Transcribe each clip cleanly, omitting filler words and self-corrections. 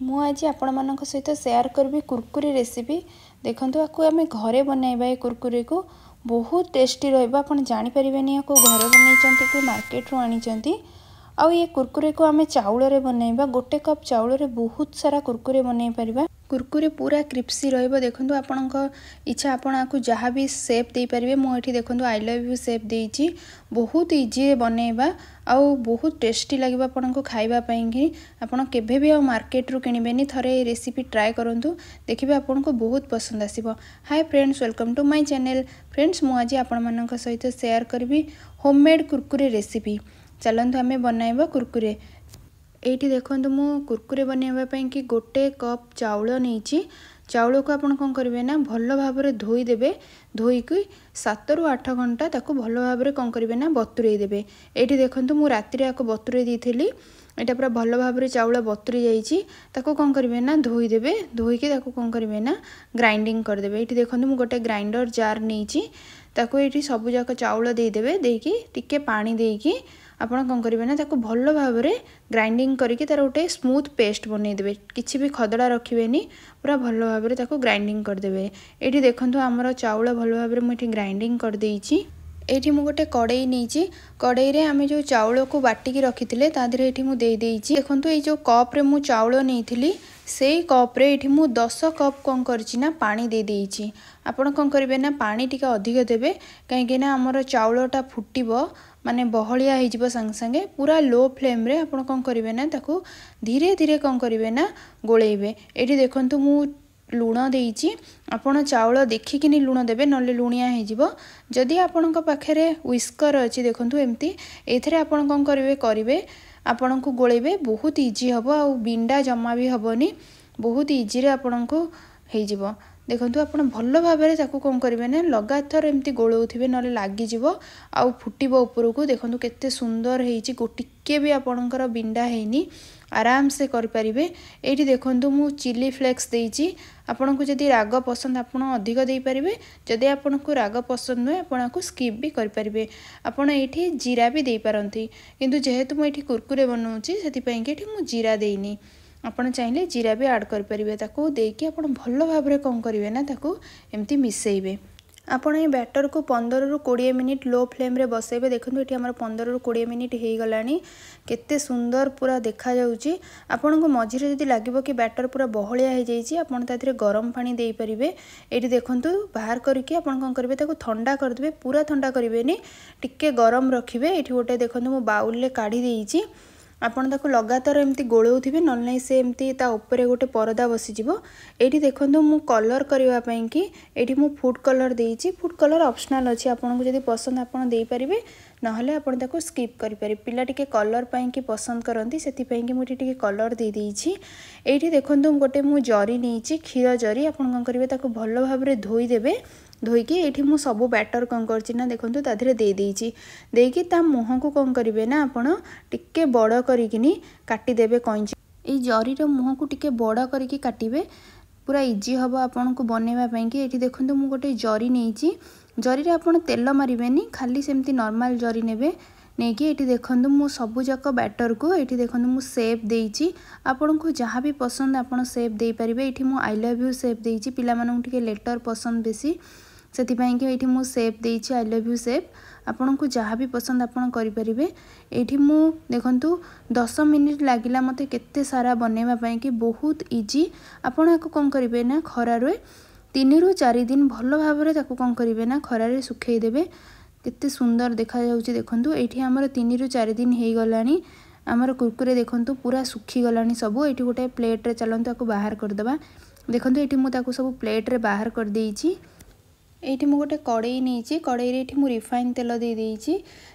मु आज आपण मानक सहित शेयर करबी कुरकुरी रेसिपी। देखंतु आपको आम घरे बनैबा ए कुरकुरी को बहुत टेस्टी रहबा। आपण जानि परिबेनी या को घरे बनैचंती कि मार्केट रो आनिचंती। आउ ये कुरकुरी को आम चाउल रे बनैबा। गोटे कप चाउल रे बहुत सारा कुरकुरी बनई परिबा। कुरकुरी पूरा क्रिप्सी रहइबो। देखंतु आपनक इच्छा आपण आकु जहाँ भी शेप दे परिबे। मु एठी देखंतु आई लव यू शेप देइची। बहुत इजी बनैबा आउ बहुत टेस्टी लागिबा आपनक खाइबा पई कि आपण केबे भी आ मार्केट रो किनिबेनी। थरे ए रेसिपी ट्राई करंतु, देखिबे आपनक बहुत पसंद आसीबो। Hi friends, welcome to my channel. Friends, मु आज आपण मानक सहित शेयर करबी होममेड कुरकुरी रेसिपी। चलंतु आमे बनाइबा कुरकुरे। एठी देखंतु मु कुरकुरे बनाइबा पई कि गोटे कप चाउल नैची। चाउल को आपण कोन करबे ना भलो भाबरे धोई देबे। धोई कि 7 रु 8 घंटा ताको भलो भाबरे कोन करबे ना बतुरई देबे। एठी देखंतु मु रात्री आको बतुरई दीथिली। एटा पूरा भलो भाबरे चाउल बतुरी जाईची। ताको कोन करबे ना धोई देबे। धोई कि ताको कोन करबे ना ग्राइंडिंग कर देबे। एठी देखंतु मु गोटे ग्राइंडर जार नैची। ताको एठी सब जाक चाउल देई देबे। देकी टिके पानी देकी आपण कोन करिवे ना ताको भलो भाबरे ग्राइंडिंग करके तार गोटे स्मूथ पेस्ट बनै देबे। किछि भी खदड़ा रखिबेनी, पूरा भलो भाबरे ताको ग्राइंडिंग कर देबे। एठी देखंतु हमर चाउल भलो भाबरे मु एठी ग्राइंडिंग कर देइची। एठी मु गोटे कड़ाई नैची। कड़ाई रे आमे जो चाउल को बाटी की रखिथिले ता देरे एठी मु देई देइची। देखंतु ए जो कप रे मु चाउल नैथिली सेई कप रे एठी मु 10 कप कोन करची ना पानी दे देइची। आपण कोन करिवे ना पानी टिका अधिक देबे, काहे कि ना हमर चाउलटा फुटिबो माने बहलिया हो जिवो संग संगे। पूरा लो फ्लेम रे आपण कोन करिवे ना ताको धीरे धीरे कोन करिवे ना गोळेइबे। एठी देखंतु मु लूण देइची। आपण चाउल देखिकिनी लूण देबे, नले लुणिया हो जिवो। जदि आपणक पाखरे व्हिस्कर अछि देखंतु एम्ति एथरे आपण कोन करिवे आपण को गोळेइबे। बहुत इजी हबो आ बिंडा जम्मा भी हबोनी। बहुत इजी रे आपण को हे जिवो। देखंतु आपण भलो भाबरे ताको कोन करिवे ना लगातार एम्ति गोळौथिबे, नले लागी जिवो आ फुटिबो ऊपर को। देखंतु केते सुंदर हेइची। गोटिके भी आपणकर बिंडा हेनी, आराम से करि परिबे। एठी देखंतु मु चिली फ्लेक्स देइची। आपण को जदि राग पसंद आपण अधिक देई परिबे। जदि आपण को राग पसंद न आपण को स्किप भी करि परिबे। आपण एठी जीरा भी देई परंती, किंतु जेहेतु मु एठी कुरकुरे बनौची सेति पई कि एठी मु जीरा देइनी। आपण चाहिले जीरा भी ऐड कर परिबे। ताको देकी आपण भलो भाबरे कोन करिवे ना ताको एम्ति मिसेइबे। आपण ए बैटर को 15 रु 20 मिनिट लो फ्लेम रे बसेबे। देखंतु एठी हमर 15 रु 20 मिनिट हेई गलानी। केते सुंदर पूरा देखा जाउची। आपण को मझिरे जदि लागिबो कि बैटर पूरा बहलिया हे जाईची, आपण ताथिरे गरम पानी देई परिबे। एठी देखंतु बाहर करके आपण कोन करबे ताको ठंडा कर देबे। पूरा ठंडा करिवेनी, टिके गरम रखिबे। एठी गोटे देखंतु मु बाउल ले काढी देइची। आपण ताको लगातार एम्ति गोळौथिबे, नल नै से एम्ति ता ऊपर गोटे परदा बसी जिवो। एठी देखंतु मु कलर करबा पई कि एठी मु फूड कलर देइची। फूड कलर ऑप्शनल अछि, आपण को जदि पसंद आपण देई परिबे, नहले आपण ताको स्किप करि परिबे। पिला टिके कलर पई कि पसंद करंती, सेति पई कि मु टिके कलर देई देइची। एठी देखंतु गोटे मु जरी नेइची, क्षीर जरी। आपण कोन करिवे ताको भलो भाबरे धोई देबे। धोईकी एठी मु सब बैटर कोन करची ना देखंतु ता धरे दे देइची। देकी ता मुह को कोन करिवे ना आपण टिके बड़ करिकिनी काटी देबे कैंची। ए जरी रो मुह को टिके बड़ करिकि काटिबे, पूरा इजी हबो आपण को बनेबा पई कि। एठी देखंतु मु गोटे जरी नेइची। जरी रे आपण तेल मारिबेनी, खाली सेमती नॉर्मल जरी नेबे। नेकी एठी देखंतु मु सबु जाक बैटर को एठी देखंतु मु शेप देइची। आपण को जहाँ भी पसंद आपण शेप देई परिबे। एठी मु आई लव यू शेप देइची। पिला मानन टिके लेटर पसंद बेसी, सेति पई कि एठी मु शेप देइची आई लव यू शेप। आपण को जहाँ भी पसंद आपण करि परिबे। एठी मु देखंतु 10 मिनिट लागिला मते केते सारा बनेबा पई कि बहुत इजी। आपण एको कोन करिवे ना खरा रे 3 रु 4 दिन भलो भाबरे ताको कोन करिवे ना खरा रे सुखै देबे। केते सुंदर देखा जाउची। देखंतु एठी हमर 3 रु 4 दिन हेई गलानी। हमर कुरकुरे देखंतु पूरा सुखी गलानी सब। एठी गोटे प्लेट रे चलंतु ताको बाहर कर देबा। देखंतु एठी मु ताको सब प्लेट रे बाहर कर देइची। एठी मु गोटे कड़ाई नेइची। कड़ाई रे एठी मु रिफाइन तेल दे देइची।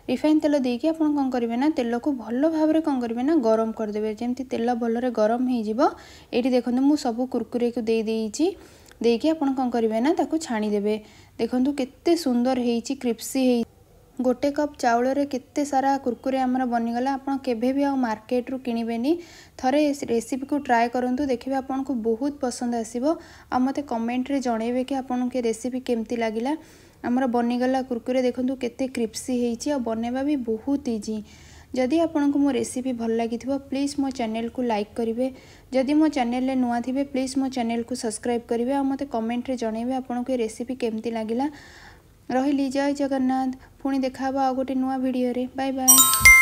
रिफाइन तेल देकी आपण कोन करिवे ना तेल को भलो भाबरे कोन करिवे ना गरम कर देबे। जेमति तेल भलो रे गरम हेई जिवो। एठी देखंतु मु सब कुरकुरे को दे देइची। देकी आपण कोन करिवे ना ताको छाणी देबे। देखंतु केते सुंदर हेइची, क्रिप्सी हेइ। गोटे कप चाउल रे केते सारा कुरकुरे हमर बनिगला। आपण केबे भी आ मार्केट रु किनिबेनी। थरे रेसिपी को ट्राई करंतु, देखिबे आपण को बहुत पसंद आसीबो। आ मते कमेंट रे जणेबे कि आपण के रेसिपी केमती लागिला। हमर बनिगला कुरकुरे देखंतु केते क्रिप्सी हेइची आ बनेबा भी बहुत इजी। जदि आपंक मो रेसिपी भल लगी प्लीज़ मो चैनल को लाइक करेंगे। जदि मो चैनल रे नुआ थे प्लीज़ मो चैनल को सब्सक्राइब करेंगे और मते कमेंट रे जनइबे आपको ये रेसिपी केमती लगिला। रही जय जगन्नाथ। पुणी देखा आ गोटे नुआ वीडियो रे। Bye bye.